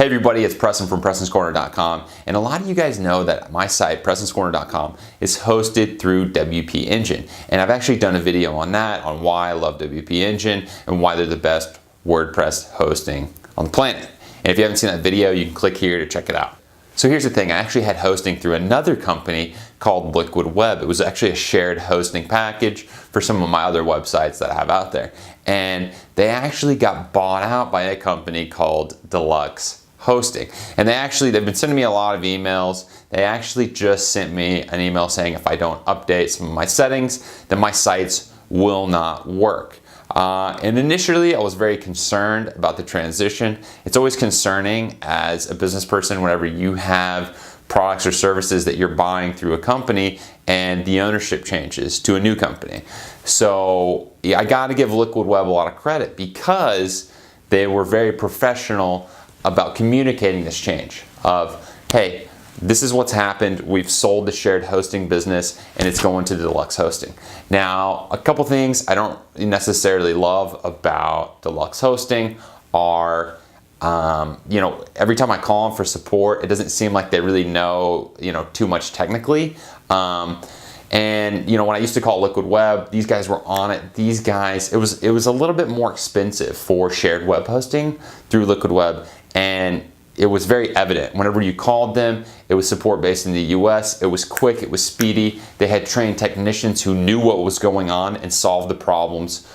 Hey everybody, it's Preston from PrestonsCorner.com, and a lot of you guys know that my site, PrestonsCorner.com, is hosted through WP Engine, and I've actually done a video on that, on why I love WP Engine and why they're the best WordPress hosting on the planet. And if you haven't seen that video, you can click here to check it out. So here's the thing, I actually had hosting through another company called Liquid Web. It was actually a shared hosting package for some of my other websites that I have out there. And they actually got bought out by a company called Deluxe Hosting. And they've been sending me a lot of emails. They actually just sent me an email saying if I don't update some of my settings, then my sites will not work. And initially I was very concerned about the transition. It's always concerning as a business person whenever you have products or services that you're buying through a company and the ownership changes to a new company. So yeah, I got to give Liquid Web a lot of credit because they were very professional about communicating this change of, hey, this is what's happened. We've sold the shared hosting business and it's going to Deluxe Hosting. Now, a couple things I don't necessarily love about Deluxe Hosting are, every time I call them for support, it doesn't seem like they really know, too much technically. And when I used to call Liquid Web, these guys were on it. These guys, it was a little bit more expensive for shared web hosting through Liquid Web, and it was very evident. Whenever you called them, it was support based in the US, it was quick, it was speedy. They had trained technicians who knew what was going on and solved the problems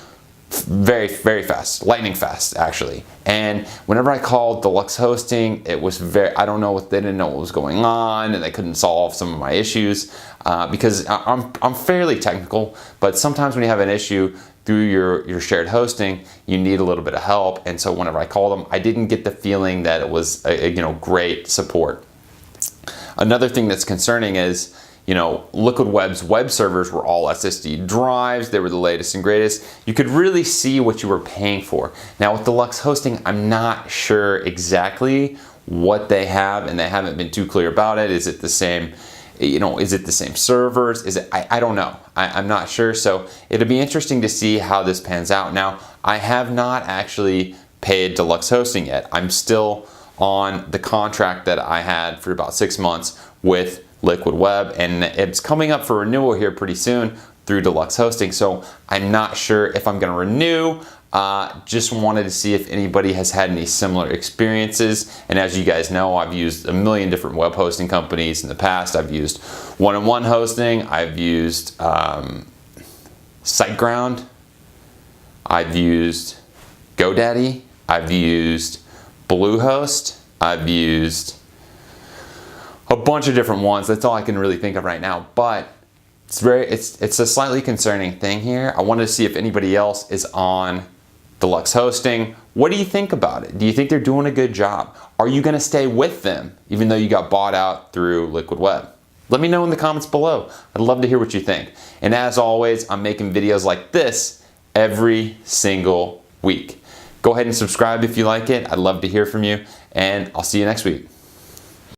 very, very fast, lightning fast actually. And whenever I called Deluxe Hosting, it was they didn't know what was going on and they couldn't solve some of my issues because I'm fairly technical, but sometimes when you have an issue through your shared hosting, you need a little bit of help. And so whenever I called them, I didn't get the feeling that it was great support. Another thing that's concerning is, Liquid Web's web servers were all SSD drives. They were the latest and greatest. You could really see what you were paying for. Now with Deluxe Hosting, I'm not sure exactly what they have, and they haven't been too clear about it. Is it the same? Is it the same servers? I don't know. I'm not sure. So it'll be interesting to see how this pans out. Now, I have not actually paid Deluxe Hosting yet. I'm still on the contract that I had for about 6 months with Liquid Web, and it's coming up for renewal here pretty soon through Deluxe Hosting. So I'm not sure if I'm going to renew. Just wanted to see if anybody has had any similar experiences. And as you guys know, I've used a million different web hosting companies in the past. I've used one-on-one hosting. I've used SiteGround. I've used GoDaddy. I've used Bluehost. I've used a bunch of different ones. That's all I can really think of right now. But it's a slightly concerning thing here. I wanted to see if anybody else is on Deluxe Hosting. What do you think about it? Do you think they're doing a good job? Are you going to stay with them even though you got bought out through Liquid Web? Let me know in the comments below. I'd love to hear what you think. And as always, I'm making videos like this every single week. Go ahead and subscribe if you like it. I'd love to hear from you, and I'll see you next week.